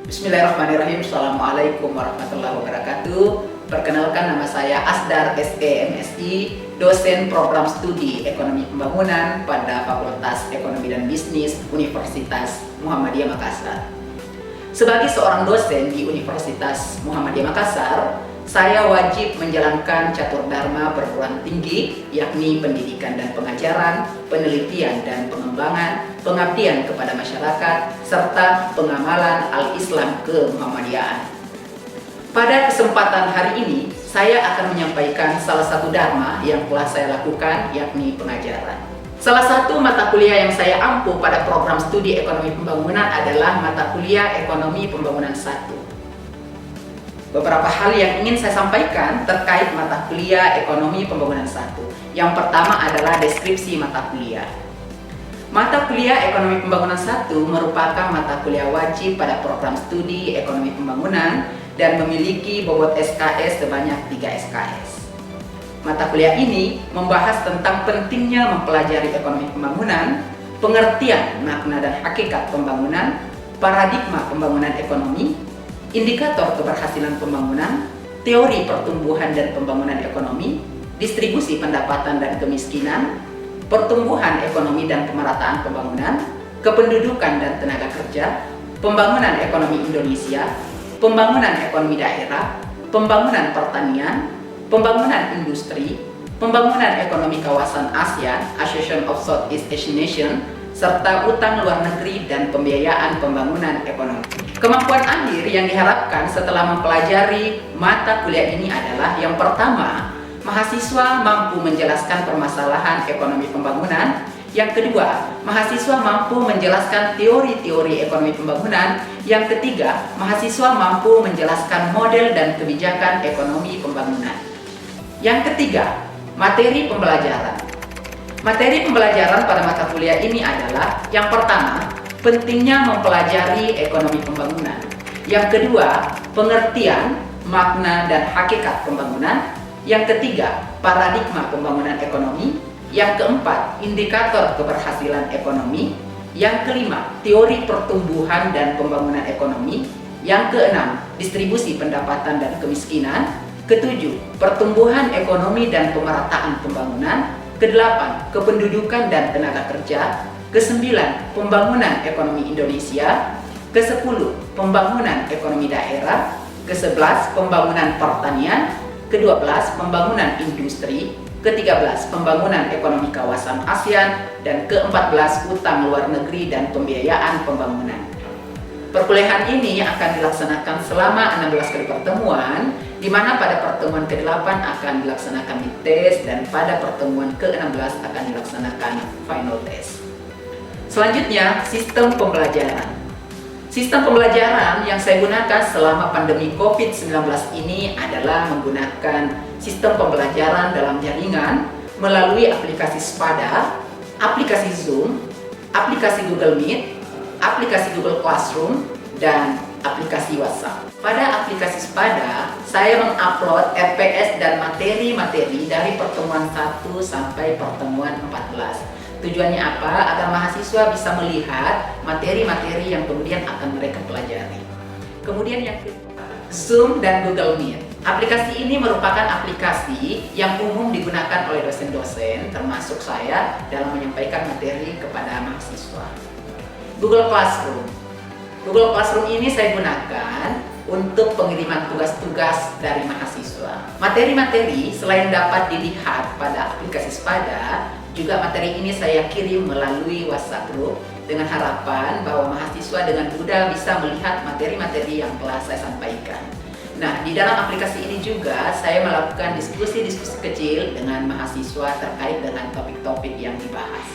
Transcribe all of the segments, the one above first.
Bismillahirrahmanirrahim. Assalamualaikum warahmatullahi wabarakatuh. Perkenalkan, nama saya Asdar SE MSI, dosen program studi Ekonomi Pembangunan pada Fakultas Ekonomi dan Bisnis Universitas Muhammadiyah Makassar. Sebagai seorang dosen di Universitas Muhammadiyah Makassar, saya wajib menjalankan catur dharma perguruan tinggi, yakni pendidikan dan pengajaran, penelitian dan pengembangan, pengabdian kepada masyarakat, serta pengamalan al-Islam ke-Muhammadiyaan. Pada kesempatan hari ini, saya akan menyampaikan salah satu dharma yang telah saya lakukan, yakni pengajaran. Salah satu mata kuliah yang saya ampuh pada program studi Ekonomi Pembangunan adalah mata kuliah Ekonomi Pembangunan 1. Beberapa hal yang ingin saya sampaikan terkait mata kuliah Ekonomi Pembangunan 1. Yang pertama adalah deskripsi mata kuliah. Mata kuliah Ekonomi Pembangunan 1 merupakan mata kuliah wajib pada program studi Ekonomi Pembangunan dan memiliki bobot SKS sebanyak 3 SKS. Mata kuliah ini membahas tentang pentingnya mempelajari ekonomi pembangunan, pengertian makna dan hakikat pembangunan, paradigma pembangunan ekonomi, indikator keberhasilan pembangunan, teori pertumbuhan dan pembangunan ekonomi, distribusi pendapatan dan kemiskinan, pertumbuhan ekonomi dan pemerataan pembangunan, kependudukan dan tenaga kerja, pembangunan ekonomi Indonesia, pembangunan ekonomi daerah, pembangunan pertanian, pembangunan industri, pembangunan ekonomi kawasan ASEAN, Association of Southeast Asian Nations, serta utang luar negeri dan pembiayaan pembangunan ekonomi. Kemampuan akhir yang diharapkan setelah mempelajari mata kuliah ini adalah yang pertama, mahasiswa mampu menjelaskan permasalahan ekonomi pembangunan. Yang kedua, mahasiswa mampu menjelaskan teori-teori ekonomi pembangunan. Yang ketiga, mahasiswa mampu menjelaskan model dan kebijakan ekonomi pembangunan. Yang ketiga, materi pembelajaran. Materi pembelajaran pada mata kuliah ini adalah yang pertama, pentingnya mempelajari ekonomi pembangunan. Yang kedua, pengertian, makna, dan hakikat pembangunan. Yang ketiga, paradigma pembangunan ekonomi. Yang keempat, indikator keberhasilan ekonomi. Yang kelima, teori pertumbuhan dan pembangunan ekonomi. Yang keenam, distribusi pendapatan dan kemiskinan. Ketujuh, pertumbuhan ekonomi dan pemerataan pembangunan. Kedelapan, kependudukan dan tenaga kerja. Kesembilan, pembangunan ekonomi Indonesia. Kesepuluh, pembangunan ekonomi daerah. Kesebelas, pembangunan pertanian. Kedua belas, pembangunan industri. Ke-13, pembangunan ekonomi kawasan ASEAN. Dan ke-14, utang luar negeri dan pembiayaan pembangunan. Perkuliahan ini akan dilaksanakan selama 16 kali pertemuan, di mana pada pertemuan ke-8 akan dilaksanakan midtest dan pada pertemuan ke-16 akan dilaksanakan final test. Selanjutnya, sistem pembelajaran. Sistem pembelajaran yang saya gunakan selama pandemi COVID-19 ini adalah menggunakan sistem pembelajaran dalam jaringan melalui aplikasi Spada, aplikasi Zoom, aplikasi Google Meet, aplikasi Google Classroom, dan aplikasi WhatsApp. Pada aplikasi Spada, saya mengupload RPS dan materi-materi dari pertemuan 1 sampai pertemuan 14. Tujuannya apa? Agar mahasiswa bisa melihat materi-materi yang kemudian akan mereka pelajari. Kemudian yang kedua, Zoom dan Google Meet. Aplikasi ini merupakan aplikasi yang umum digunakan oleh dosen-dosen, termasuk saya, dalam menyampaikan materi kepada mahasiswa. Google Classroom. Google Classroom ini saya gunakan untuk pengiriman tugas-tugas dari mahasiswa. Materi-materi selain dapat dilihat pada aplikasi Spada, juga materi ini saya kirim melalui WhatsApp group dengan harapan bahwa mahasiswa dengan mudah bisa melihat materi-materi yang telah saya sampaikan. Nah, di dalam aplikasi ini juga saya melakukan diskusi-diskusi kecil dengan mahasiswa terkait dengan topik-topik yang dibahas.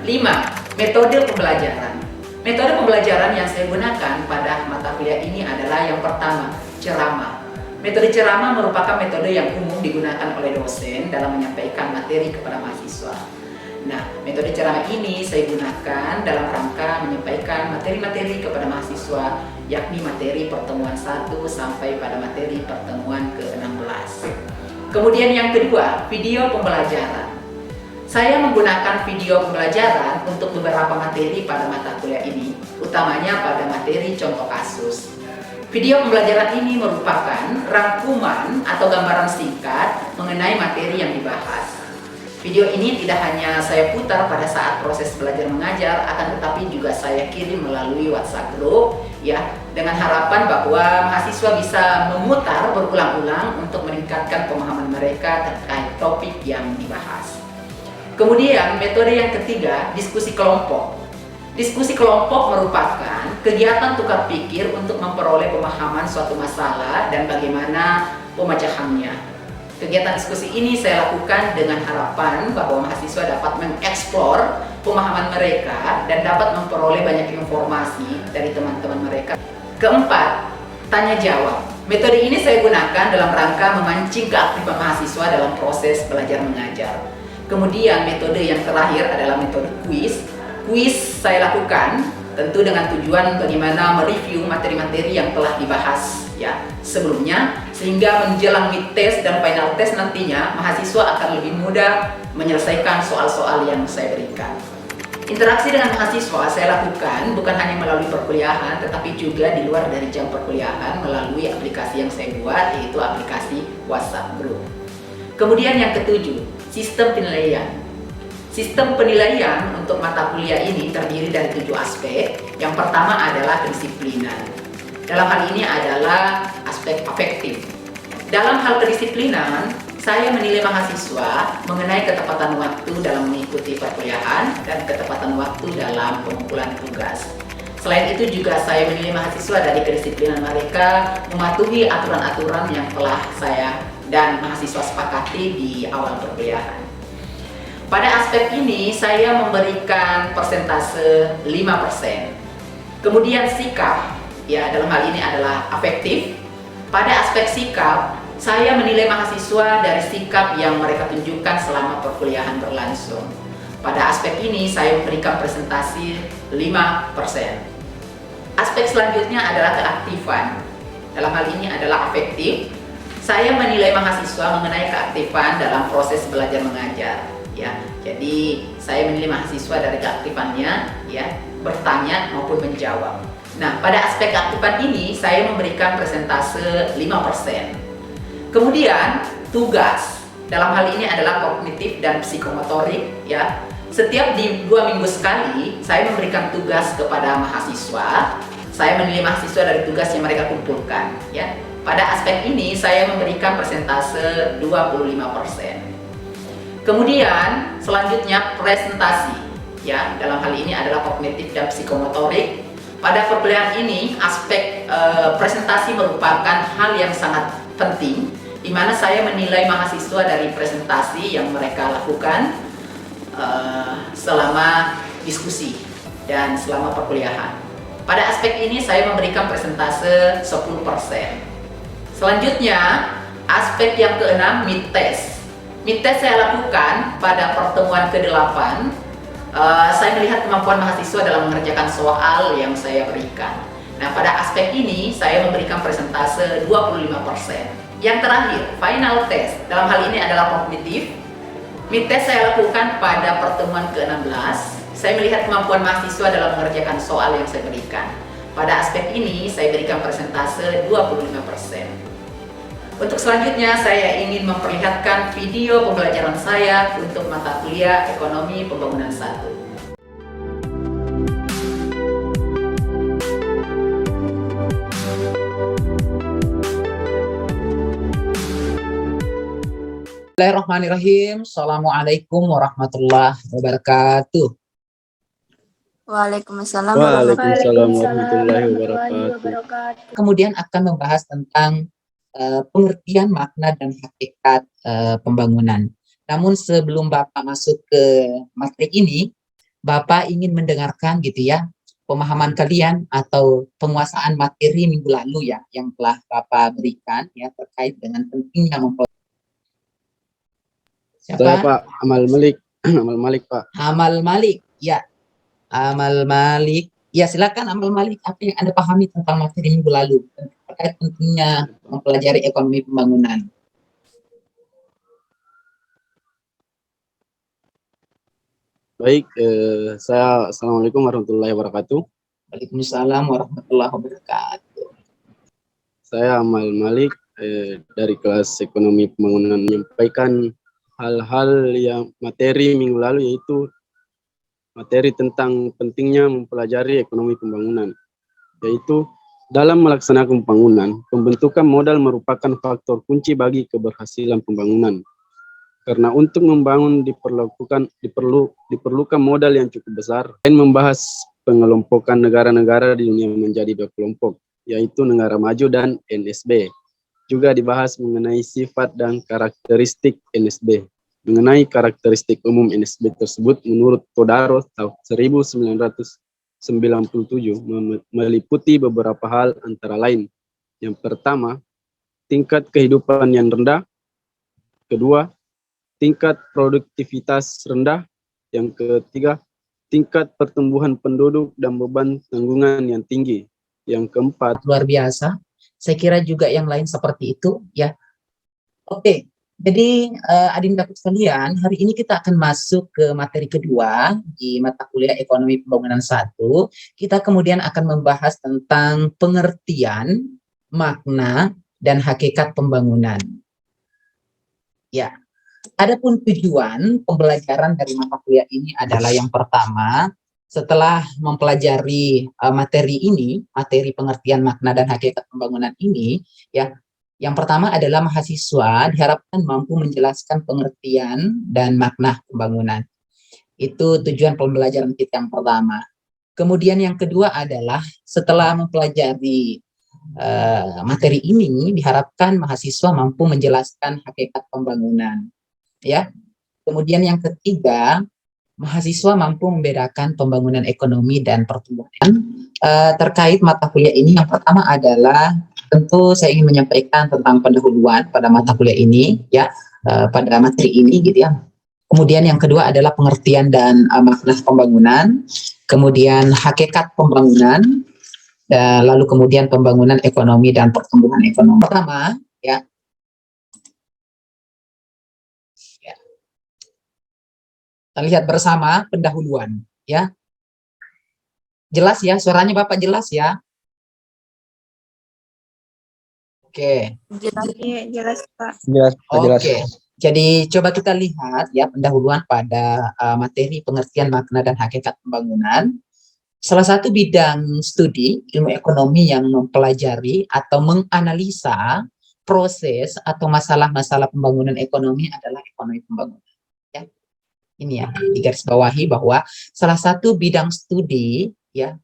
5. Metode pembelajaran. Metode pembelajaran yang saya gunakan pada mata kuliah ini adalah yang pertama, ceramah. Metode ceramah merupakan metode yang umum digunakan oleh dosen dalam menyampaikan materi kepada mahasiswa. Nah, metode ceramah ini saya gunakan dalam rangka menyampaikan materi-materi kepada mahasiswa, yakni materi pertemuan 1 sampai pada materi pertemuan ke-16. Kemudian yang kedua, video pembelajaran. Saya menggunakan video pembelajaran untuk beberapa materi pada mata kuliah ini, utamanya pada materi contoh kasus. Video pembelajaran ini merupakan rangkuman atau gambaran singkat mengenai materi yang dibahas. Video ini tidak hanya saya putar pada saat proses belajar mengajar, akan tetapi juga saya kirim melalui WhatsApp group, ya, dengan harapan bahwa mahasiswa bisa memutar berulang-ulang untuk meningkatkan pemahaman mereka terkait topik yang dibahas. Kemudian metode yang ketiga, diskusi kelompok. Diskusi kelompok merupakan kegiatan tukar pikir untuk memperoleh pemahaman suatu masalah dan bagaimana pemecahannya. Kegiatan diskusi ini saya lakukan dengan harapan bahwa mahasiswa dapat mengeksplor pemahaman mereka dan dapat memperoleh banyak informasi dari teman-teman mereka. Keempat, tanya jawab. Metode ini saya gunakan dalam rangka memancing keaktifan mahasiswa dalam proses belajar mengajar. Kemudian metode yang terakhir adalah metode kuis. Kuis saya lakukan tentu dengan tujuan bagaimana mereview materi-materi yang telah dibahas ya sebelumnya, sehingga menjelang mid test dan final test nantinya mahasiswa akan lebih mudah menyelesaikan soal-soal yang saya berikan. Interaksi dengan mahasiswa saya lakukan bukan hanya melalui perkuliahan, tetapi juga di luar dari jam perkuliahan melalui aplikasi yang saya buat, yaitu aplikasi WhatsApp Group. Kemudian yang ketujuh, sistem penilaian. Sistem penilaian untuk mata kuliah ini terdiri dari 7 aspek. Yang pertama adalah kedisiplinan. Dalam hal ini adalah aspek afektif. Dalam hal kedisiplinan, saya menilai mahasiswa mengenai ketepatan waktu dalam mengikuti perkuliahan dan ketepatan waktu dalam pengumpulan tugas. Selain itu juga saya menilai mahasiswa dari kedisiplinan mereka mematuhi aturan-aturan yang telah saya dan mahasiswa sepakati di awal perkuliahan. Pada aspek ini saya memberikan persentase 5%. Kemudian sikap, ya dalam hal ini adalah afektif. Pada aspek sikap, saya menilai mahasiswa dari sikap yang mereka tunjukkan selama perkuliahan berlangsung. Pada aspek ini saya memberikan presentasi 5%. Aspek selanjutnya adalah keaktifan. Dalam hal ini adalah afektif. Saya menilai mahasiswa mengenai keaktifan dalam proses belajar mengajar, ya. Jadi saya menilai mahasiswa dari keaktifannya, ya, bertanya maupun menjawab. Nah, pada aspek keaktifan ini saya memberikan persentase 5%. Kemudian tugas. Dalam hal ini adalah kognitif dan psikomotorik, ya. Setiap di 2 minggu sekali saya memberikan tugas kepada mahasiswa. Saya menilai mahasiswa dari tugas yang mereka kumpulkan, ya. Pada aspek ini saya memberikan persentase 25%. Kemudian selanjutnya presentasi, ya. Dalam hal ini adalah kognitif dan psikomotorik. Pada perkuliahan ini aspek presentasi merupakan hal yang sangat penting, di mana saya menilai mahasiswa dari presentasi yang mereka lakukan selama diskusi dan selama perkuliahan. Pada aspek ini saya memberikan persentase 10%. Selanjutnya, aspek yang keenam, mid test. Mid test saya lakukan pada pertemuan ke-8. Saya melihat kemampuan mahasiswa dalam mengerjakan soal yang saya berikan. Nah, pada aspek ini saya memberikan persentase 25%. Yang terakhir, final test. Dalam hal ini adalah kognitif. Mid test saya lakukan pada pertemuan ke-16. Saya melihat kemampuan mahasiswa dalam mengerjakan soal yang saya berikan. Pada aspek ini saya berikan persentase 25%. Untuk selanjutnya saya ingin memperlihatkan video pembelajaran saya untuk mata kuliah Ekonomi Pembangunan 1. Bismillahirrahmanirrahim. Assalamualaikum warahmatullahi wabarakatuh. Waalaikumsalam warahmatullahi wabarakatuh. Kemudian akan membahas tentang pengertian makna dan hakikat pembangunan. Namun sebelum Bapak masuk ke materi ini, Bapak ingin mendengarkan gitu ya pemahaman kalian atau penguasaan materi minggu lalu ya yang telah Bapak berikan ya terkait dengan pentingnya Saya Pak Amal Malik. Amal Malik Pak. Amal Malik ya. Amal Malik. Ya silakan Amal Malik, apa yang Anda pahami tentang materi minggu lalu terkait pentingnya mempelajari ekonomi pembangunan? Baik, Assalamualaikum warahmatullahi wabarakatuh. Waalaikumsalam warahmatullahi wabarakatuh. Saya Amal Malik dari kelas Ekonomi Pembangunan menyampaikan hal-hal yang materi minggu lalu, yaitu materi tentang pentingnya mempelajari ekonomi pembangunan, yaitu dalam melaksanakan pembangunan, pembentukan modal merupakan faktor kunci bagi keberhasilan pembangunan. Karena untuk membangun diperlukan modal yang cukup besar. Selain membahas pengelompokan negara-negara di dunia menjadi dua kelompok, yaitu negara maju dan NSB. Juga dibahas mengenai sifat dan karakteristik NSB. Mengenai karakteristik umum NSB tersebut, menurut Todaro tahun 1997 meliputi beberapa hal, antara lain: yang pertama, tingkat kehidupan yang rendah; kedua, tingkat produktivitas rendah; yang ketiga, tingkat pertumbuhan penduduk dan beban tanggungan yang tinggi; yang keempat, luar biasa. Saya kira juga yang lain seperti itu ya. Oke, jadi adik dapat sekalian, hari ini kita akan masuk ke materi kedua di mata kuliah Ekonomi Pembangunan 1. Kita kemudian akan membahas tentang pengertian, makna, dan hakikat pembangunan. Ya, adapun tujuan pembelajaran dari mata kuliah ini adalah yang pertama, setelah mempelajari materi ini, materi pengertian, makna, dan hakikat pembangunan ini, ya, yang pertama adalah mahasiswa diharapkan mampu menjelaskan pengertian dan makna pembangunan. Itu tujuan pembelajaran kita yang pertama. Kemudian yang kedua adalah setelah mempelajari materi ini, diharapkan mahasiswa mampu menjelaskan hakikat pembangunan. Ya. Kemudian yang ketiga, mahasiswa mampu membedakan pembangunan ekonomi dan pertumbuhan. Terkait mata kuliah ini, yang pertama adalah tentu saya ingin menyampaikan tentang pendahuluan pada mata kuliah ini, ya, pada materi ini, gitu ya. Kemudian yang kedua adalah pengertian dan makna pembangunan, kemudian hakikat pembangunan, lalu kemudian pembangunan ekonomi dan pertumbuhan ekonomi. Pertama, ya. Kita lihat bersama pendahuluan, ya. Jelas ya, suaranya Bapak jelas ya? Oke. Jelas Pak. jelas, jelas. Oke. Jadi coba kita lihat ya pendahuluan pada materi pengertian, makna, dan hakikat pembangunan. Salah satu bidang studi ilmu ekonomi yang mempelajari atau menganalisa proses atau masalah-masalah pembangunan ekonomi adalah ekonomi pembangunan. Ya. Ini ya, digarisbawahi bahwa salah satu bidang studi ya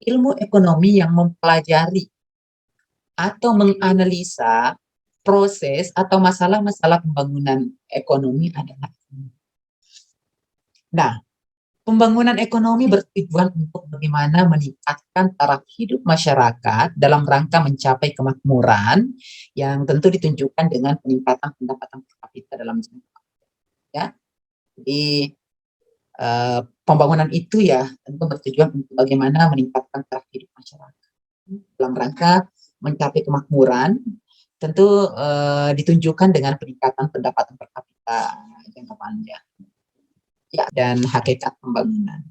ilmu ekonomi yang mempelajari atau menganalisa proses atau masalah-masalah pembangunan ekonomi adalah. Nah, pembangunan ekonomi bertujuan untuk bagaimana meningkatkan taraf hidup masyarakat dalam rangka mencapai kemakmuran yang tentu ditunjukkan dengan peningkatan pendapatan per kapita dalam jangka panjang. Ya, jadi pembangunan itu ya tentu bertujuan untuk bagaimana meningkatkan taraf hidup masyarakat dalam rangka mencapai kemakmuran, tentu ditunjukkan dengan peningkatan pendapatan per kapita jangka panjang. Ya, dan hakikat pembangunan.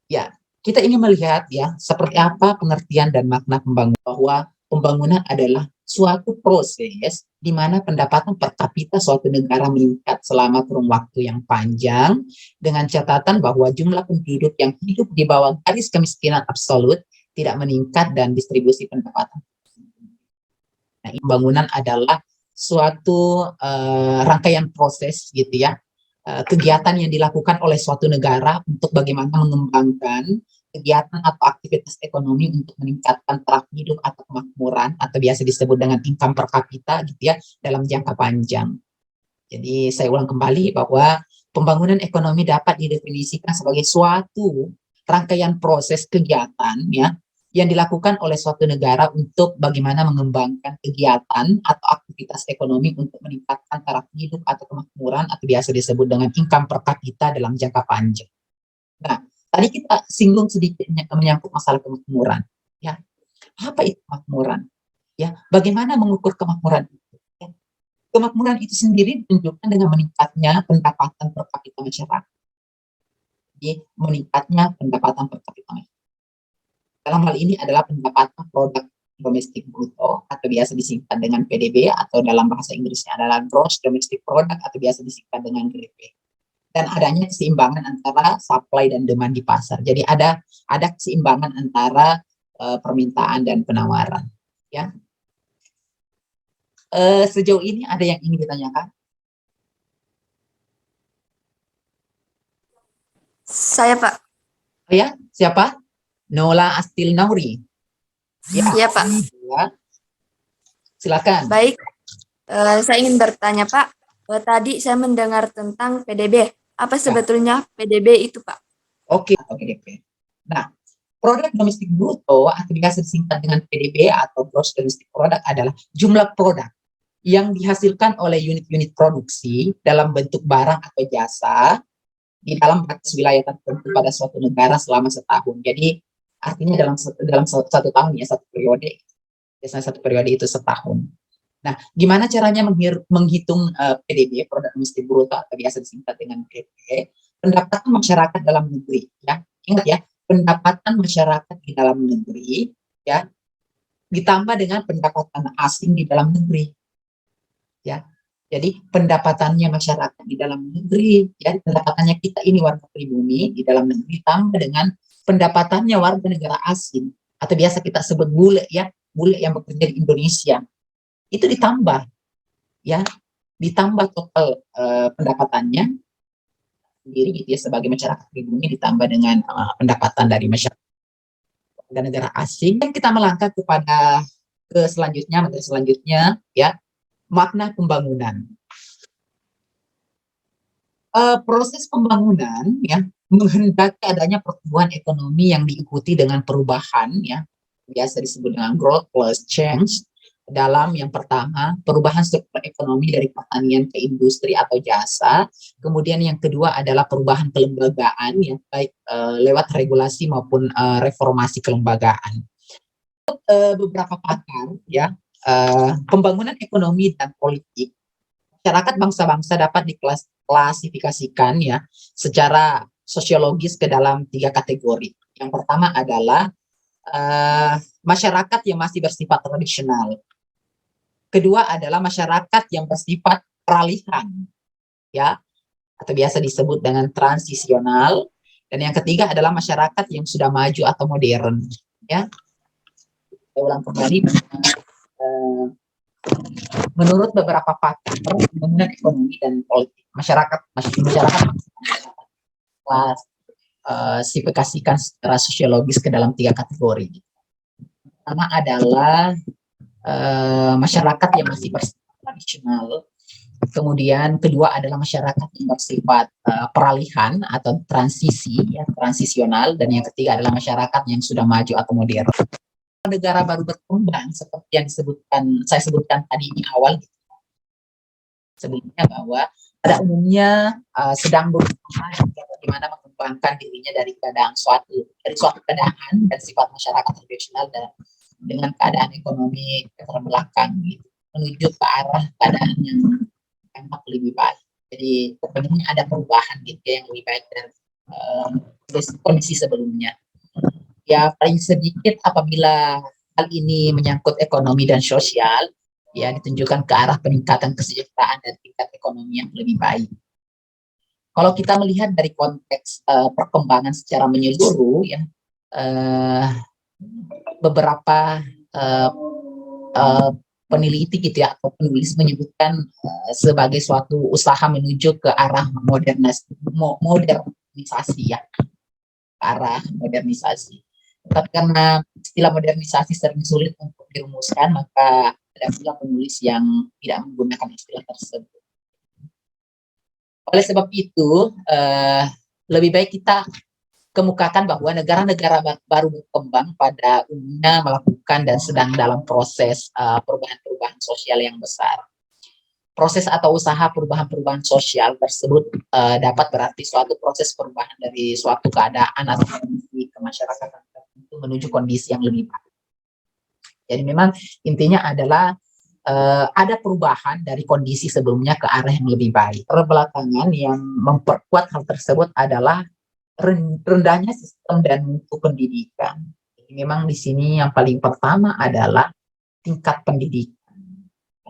Ya, kita ingin melihat ya seperti apa pengertian dan makna pembangunan, bahwa pembangunan adalah suatu proses di mana pendapatan per kapita suatu negara meningkat selama kurun waktu yang panjang dengan catatan bahwa jumlah penduduk yang hidup di bawah garis kemiskinan absolut tidak meningkat dan distribusi pendapatan. Nah, pembangunan adalah suatu rangkaian proses gitu ya, kegiatan yang dilakukan oleh suatu negara untuk bagaimana mengembangkan kegiatan atau aktivitas ekonomi untuk meningkatkan taraf hidup atau kemakmuran atau biasa disebut dengan income per kapita gitu ya dalam jangka panjang. Jadi saya ulang kembali bahwa pembangunan ekonomi dapat didefinisikan sebagai suatu rangkaian proses kegiatan ya yang dilakukan oleh suatu negara untuk bagaimana mengembangkan kegiatan atau aktivitas ekonomi untuk meningkatkan taraf hidup atau kemakmuran atau biasa disebut dengan income per kapita dalam jangka panjang. Nah, tadi kita singgung sedikit menyangkut masalah kemakmuran. Ya, apa itu kemakmuran? Ya, bagaimana mengukur kemakmuran itu? Ya. Kemakmuran itu sendiri ditunjukkan dengan meningkatnya pendapatan per kapita masyarakat. Jadi, meningkatnya pendapatan per kapita masyarakat. Dalam hal ini adalah pendapatan produk domestik bruto atau biasa disingkat dengan PDB, atau dalam bahasa Inggrisnya adalah gross domestic product atau biasa disingkat dengan GDP. Dan adanya keseimbangan antara supply dan demand di pasar. Jadi ada keseimbangan antara permintaan dan penawaran. Ya. Sejauh ini ada yang ingin ditanyakan? Saya, Pak. Oh ya, siapa? Nola Astil Nauri. Ya, Iya, Pak. ya. Silakan. Baik, saya ingin bertanya, Pak. Tadi saya mendengar tentang PDB. Apa sebetulnya PDB itu, Pak? Oke, PDB. Nah, produk domestik bruto atau biasa disingkat dengan PDB atau gross domestic product adalah jumlah produk yang dihasilkan oleh unit-unit produksi dalam bentuk barang atau jasa di dalam batas wilayah tertentu pada suatu negara selama setahun. Jadi artinya dalam satu tahun ya, satu periode. Biasanya satu periode itu setahun. Nah, gimana caranya menghitung PDB, produk domestik bruto atau biasa disingkat dengan PDB? Pendapatan masyarakat dalam negeri, ya. Ingat ya, pendapatan masyarakat di dalam negeri, ya, ditambah dengan pendapatan asing di dalam negeri. Ya, jadi pendapatannya masyarakat di dalam negeri, ya, pendapatannya kita ini warga pribumi di dalam negeri tambah dengan pendapatannya warga negara asing atau biasa kita sebut bule, ya, bule yang bekerja di Indonesia, itu ditambah, ya, ditambah total pendapatannya sendiri gitu ya, sebagai masyarakat pribumi ditambah dengan pendapatan dari masyarakat warga negara asing. Dan kita melangkah kepada materi selanjutnya, ya. Makna pembangunan. Proses pembangunan, ya, menghendaki adanya pertumbuhan ekonomi yang diikuti dengan perubahan, ya, biasa disebut dengan growth plus change. Dalam yang pertama, perubahan struktur ekonomi dari pertanian ke industri atau jasa. Kemudian yang kedua adalah perubahan kelembagaan, ya, baik lewat regulasi maupun reformasi kelembagaan. Beberapa pakar, ya, pembangunan ekonomi dan politik masyarakat bangsa-bangsa dapat diklasifikasikan, ya, secara sosiologis ke dalam 3 kategori. Yang pertama adalah masyarakat yang masih bersifat tradisional. Kedua adalah masyarakat yang bersifat peralihan, ya, atau biasa disebut dengan transisional. Dan yang ketiga adalah masyarakat yang sudah maju atau modern, ya. Saya ulang kembali. Menurut beberapa pakar pembangunan ekonomi dan politik, masyarakat klasifikasikan secara sosiologis ke dalam 3 kategori. Pertama adalah masyarakat yang masih bersifat tradisional. Kemudian kedua adalah masyarakat yang bersifat peralihan atau transisi, ya, transisional. Dan yang ketiga adalah masyarakat yang sudah maju atau modern. Negara baru berkembang seperti yang saya sebutkan tadi di awal sebelumnya, bahwa pada umumnya sedang berusaha bagaimana mengembangkan dirinya dari suatu keadaan dan sifat masyarakat tradisional dan dengan keadaan ekonomi terbelakang gitu, menuju ke arah keadaan yang lebih baik. Jadi sebenarnya ada perubahan gitu yang lebih baik dari kondisi sebelumnya. Ya, paling sedikit apabila hal ini menyangkut ekonomi dan sosial, ya, ditunjukkan ke arah peningkatan kesejahteraan dan tingkat ekonomi yang lebih baik. Kalau kita melihat dari konteks perkembangan secara menyeluruh, ya, beberapa peneliti gitu ya, atau penulis menyebutkan sebagai suatu usaha menuju ke arah modernisasi, ya, ke arah modernisasi. Tapi karena istilah modernisasi sering sulit untuk dirumuskan, maka ada pula penulis yang tidak menggunakan istilah tersebut. Oleh sebab itu, lebih baik kita kemukakan bahwa negara-negara baru berkembang pada umumnya melakukan dan sedang dalam proses perubahan-perubahan sosial yang besar. Proses atau usaha perubahan-perubahan sosial tersebut dapat berarti suatu proses perubahan dari suatu keadaan atau kondisi kemasyarakatan tertentu menuju kondisi yang lebih baik. Jadi memang intinya adalah ada perubahan dari kondisi sebelumnya ke arah yang lebih baik. Terbelakangan yang memperkuat hal tersebut adalah rendahnya sistem dan mutu pendidikan. Jadi memang di sini yang paling pertama adalah tingkat pendidikan.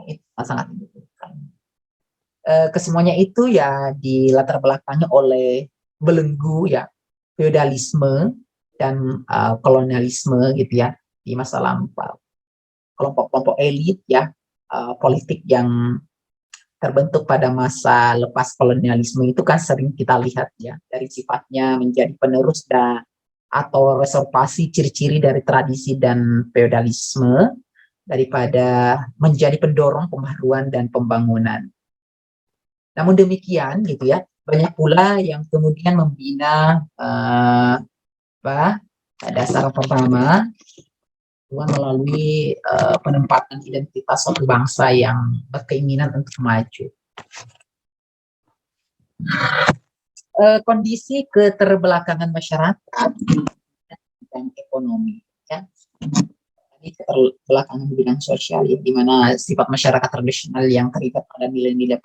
Itu sangat dibutuhkan. Kesemuanya itu ya dilatar belakangi oleh belenggu ya feodalisme dan kolonialisme gitu ya di masa lampau. Kelompok-kelompok elit ya politik yang terbentuk pada masa lepas kolonialisme itu kan sering kita lihat ya dari sifatnya menjadi penerus atau reservasi ciri-ciri dari tradisi dan feodalisme daripada menjadi pendorong pembaharuan dan pembangunan. Namun demikian gitu ya, banyak pula yang kemudian membina dasar pertama melalui penempatan identitas suatu bangsa yang berkeinginan untuk maju. Kondisi keterbelakangan masyarakat dan ekonomi, ya. Ini keterbelakangan di bidang sosial, ya, di mana sifat masyarakat tradisional yang terikat pada nilai-nilai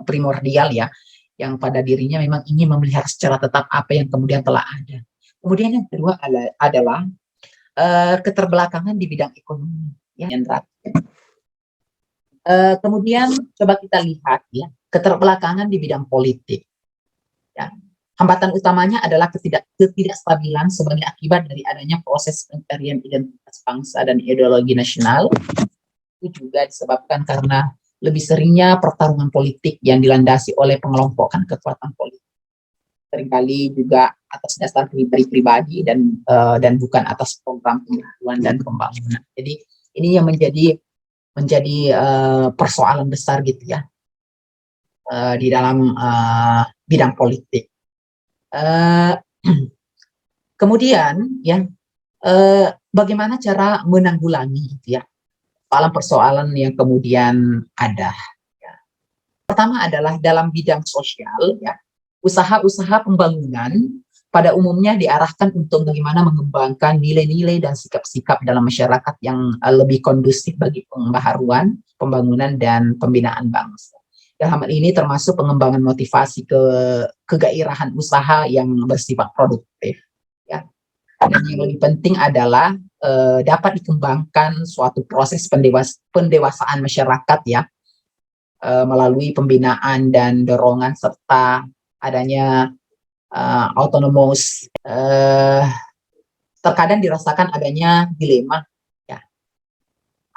primordial, ya, yang pada dirinya memang ingin memelihara secara tetap apa yang kemudian telah ada. Kemudian yang kedua adalah keterbelakangan di bidang ekonomi, ya. Kemudian coba kita lihat ya keterbelakangan di bidang politik. Ya. Hambatan utamanya adalah ketidakstabilan sebagai akibat dari adanya proses pencarian identitas bangsa dan ideologi nasional. Itu juga disebabkan karena lebih seringnya pertarungan politik yang dilandasi oleh pengelompokan kekuatan politik. Seringkali juga atas dasar pribadi dan bukan atas program pembangunan dan pembangunan. Jadi ini yang menjadi persoalan besar gitu ya di dalam bidang politik. Kemudian ya bagaimana cara menanggulangi gitu ya persoalan yang kemudian ada. Ya. Pertama adalah dalam bidang sosial ya. Usaha-usaha pembangunan pada umumnya diarahkan untuk bagaimana mengembangkan nilai-nilai dan sikap-sikap dalam masyarakat yang lebih kondusif bagi pembaharuan, pembangunan, dan pembinaan bangsa. Dalam hal ini termasuk pengembangan motivasi kegairahan usaha yang bersifat produktif. Ya. Dan yang lebih penting adalah dapat dikembangkan suatu proses pendewasaan masyarakat ya melalui pembinaan dan dorongan serta adanya autonomous. Terkadang dirasakan adanya dilema ya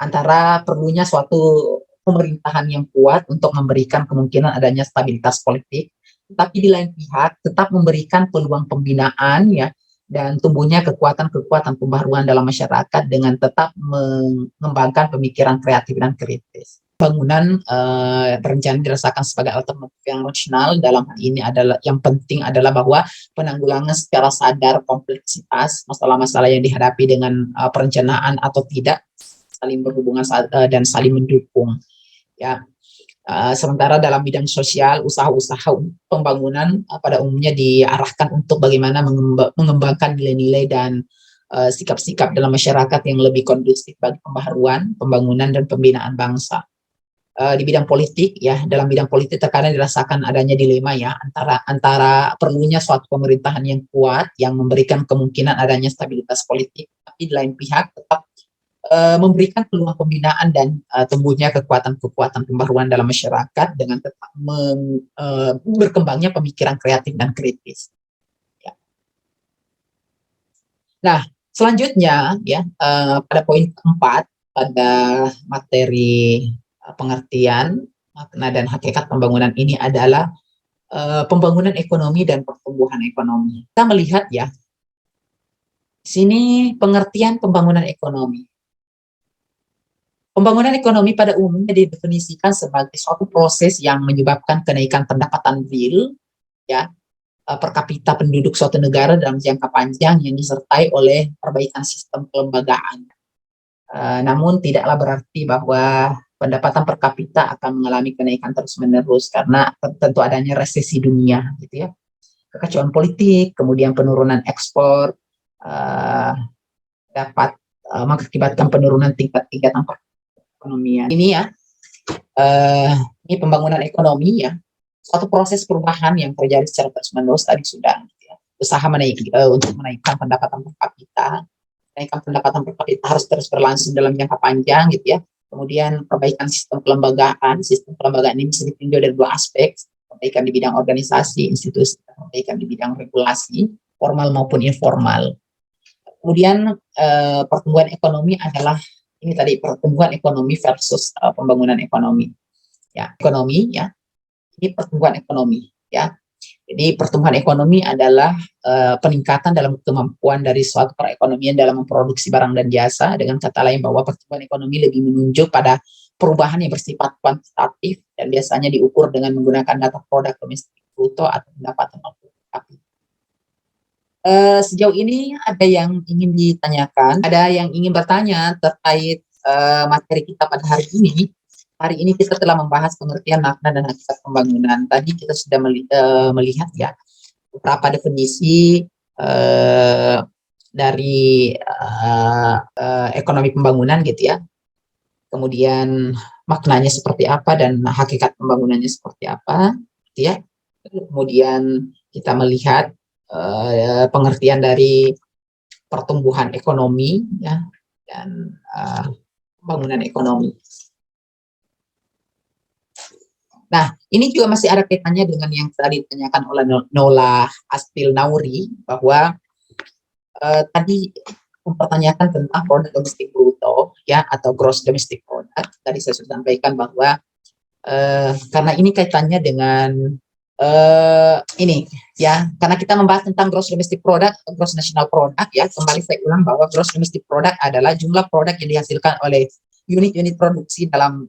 antara perlunya suatu pemerintahan yang kuat untuk memberikan kemungkinan adanya stabilitas politik, tapi di lain pihak tetap memberikan peluang pembinaan ya dan tumbuhnya kekuatan-kekuatan pembaharuan dalam masyarakat dengan tetap mengembangkan pemikiran kreatif dan kritis. Bangunan berencana dirasakan sebagai alternatif yang rasional. Dalam hal ini adalah yang penting adalah bahwa penanggulangan secara sadar kompleksitas masalah-masalah yang dihadapi dengan perencanaan atau tidak saling berhubungan dan saling mendukung. Ya, sementara dalam bidang sosial usaha-usaha pembangunan pada umumnya diarahkan untuk bagaimana mengembangkan nilai-nilai dan sikap-sikap dalam masyarakat yang lebih kondusif bagi pembaharuan, pembangunan dan pembinaan bangsa. Di bidang politik ya dalam bidang politik terkadang dirasakan adanya dilema ya antara perlunya suatu pemerintahan yang kuat yang memberikan kemungkinan adanya stabilitas politik, tapi di lain pihak tetap memberikan peluang pembinaan dan tumbuhnya kekuatan-kekuatan pembaharuan dalam masyarakat dengan tetap berkembangnya pemikiran kreatif dan kritis. Ya. Nah, selanjutnya ya pada poin keempat pada materi pengertian makna dan hakikat pembangunan ini adalah pembangunan ekonomi dan pertumbuhan ekonomi. Kita melihat ya sini pengertian pembangunan ekonomi. Pembangunan ekonomi pada umumnya didefinisikan sebagai suatu proses yang menyebabkan kenaikan pendapatan real ya per kapita penduduk suatu negara dalam jangka panjang yang disertai oleh perbaikan sistem kelembagaan. Namun tidaklah berarti bahwa pendapatan per kapita akan mengalami kenaikan terus-menerus karena tentu adanya resesi dunia gitu ya. Kekacauan politik, kemudian penurunan ekspor dapat mengakibatkan penurunan tingkat perekonomian. Ini ya, ini pembangunan ekonomi ya, suatu proses perubahan yang terjadi secara terus-menerus tadi sudah ya. Usaha untuk menaikkan pendapatan per kapita. Menaikkan pendapatan per kapita harus terus berlangsung dalam jangka panjang gitu ya. Kemudian perbaikan sistem kelembagaan ini bisa ditinjau dari dua aspek, perbaikan di bidang organisasi, institusi, perbaikan di bidang regulasi, formal maupun informal. Kemudian pertumbuhan ekonomi adalah ini tadi, pertumbuhan ekonomi versus pembangunan ekonomi. Ya, ekonomi ya. Ini pertumbuhan ekonomi ya. Jadi pertumbuhan ekonomi adalah peningkatan dalam kemampuan dari suatu perekonomian dalam memproduksi barang dan jasa. Dengan kata lain bahwa pertumbuhan ekonomi lebih menunjuk pada perubahan yang bersifat kuantitatif dan biasanya diukur dengan menggunakan data produk domestik bruto atau pendapatan per kapita. Sejauh ini ada yang ingin ditanyakan, ada yang ingin bertanya terkait materi kita pada hari ini. Hari ini kita telah membahas pengertian makna dan hakikat pembangunan. Tadi kita sudah melihat ya beberapa definisi dari ekonomi pembangunan gitu ya. Kemudian maknanya seperti apa dan hakikat pembangunannya seperti apa, gitu ya. Kemudian kita melihat pengertian dari pertumbuhan ekonomi ya dan pembangunan ekonomi. Nah, ini juga masih ada kaitannya dengan yang tadi ditanyakan oleh Nola Astil Nauri, bahwa tadi mempertanyakan tentang produk domestik bruto, ya, atau gross domestic product. Tadi saya sudah sampaikan bahwa karena ini kaitannya dengan ini, ya, karena kita membahas tentang gross domestic product, atau gross national product, ya, kembali saya ulang bahwa gross domestic product adalah jumlah produk yang dihasilkan oleh unit-unit produksi dalam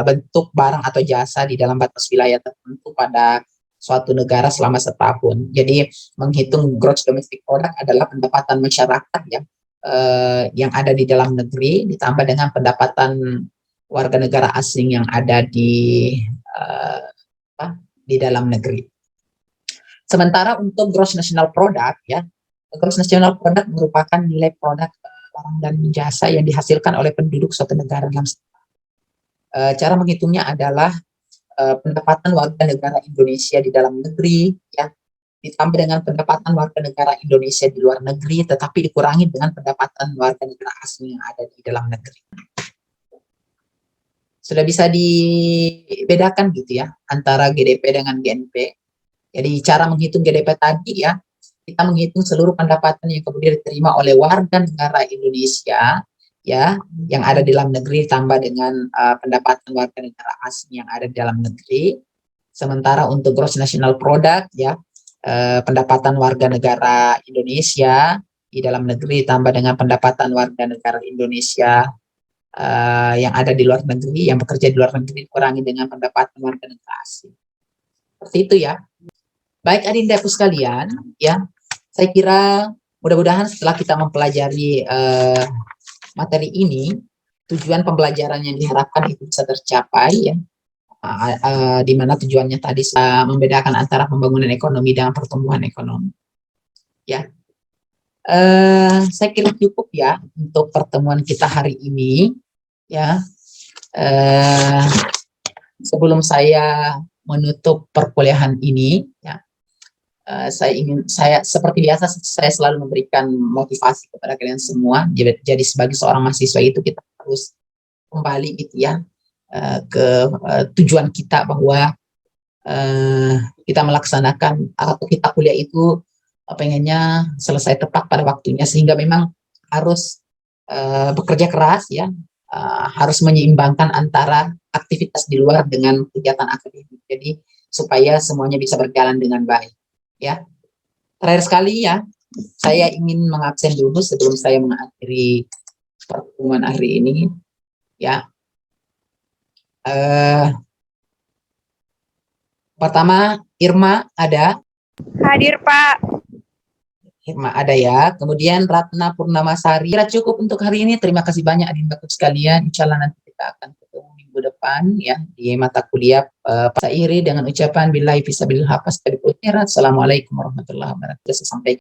bentuk barang atau jasa di dalam batas wilayah tertentu pada suatu negara selama setahun. Jadi menghitung gross domestic product adalah pendapatan masyarakat ya yang ada di dalam negeri ditambah dengan pendapatan warga negara asing yang ada di dalam negeri. Sementara untuk gross national product ya, gross national product merupakan nilai produk barang dan jasa yang dihasilkan oleh penduduk suatu negara dalam cara menghitungnya adalah pendapatan warga negara Indonesia di dalam negeri ya ditambah dengan pendapatan warga negara Indonesia di luar negeri tetapi dikurangi dengan pendapatan warga negara asing yang ada di dalam negeri. Sudah bisa dibedakan gitu ya antara GDP dengan GNP. Jadi cara menghitung GDP tadi ya, kita menghitung seluruh pendapatan yang kemudian diterima oleh warga negara Indonesia ya yang ada di dalam negeri ditambah dengan pendapatan warga negara asing yang ada di dalam negeri. Sementara untuk gross national product ya pendapatan warga negara Indonesia di dalam negeri ditambah dengan pendapatan warga negara Indonesia yang ada di luar negeri, yang bekerja di luar negeri dikurangi dengan pendapatan warga negara asing. Seperti itu ya. Baik adindaku sekalian, ya, saya kira mudah-mudahan setelah kita mempelajari materi ini, tujuan pembelajaran yang diharapkan itu bisa tercapai, ya, di mana tujuannya tadi membedakan antara pembangunan ekonomi dan pertumbuhan ekonomi. Ya, saya kira cukup ya untuk pertemuan kita hari ini. Ya, sebelum saya menutup perkuliahan ini, ya. Saya seperti biasa saya selalu memberikan motivasi kepada kalian semua. Jadi sebagai seorang mahasiswa itu kita harus kembali gitu ya ke tujuan kita bahwa kita melaksanakan atau kita kuliah itu pengennya selesai tepat pada waktunya sehingga memang harus bekerja keras ya, harus menyeimbangkan antara aktivitas di luar dengan kegiatan akademik. Jadi supaya semuanya bisa berjalan dengan baik. Ya, terakhir sekali ya, saya ingin mengabsen dulu sebelum saya mengakhiri pertemuan hari ini. Ya, pertama Irma ada? Hadir Pak. Irma ada ya. Kemudian Ratna Purnamasari. Kira cukup untuk hari ini. Terima kasih banyak adindaku sekalian. Insyaallah nanti kita akan ketemu minggu depan ya di mata kuliah. Saya iri dengan ucapan billahi fisabilillah. Assalamualaikum warahmatullahi wabarakatuh. Sampai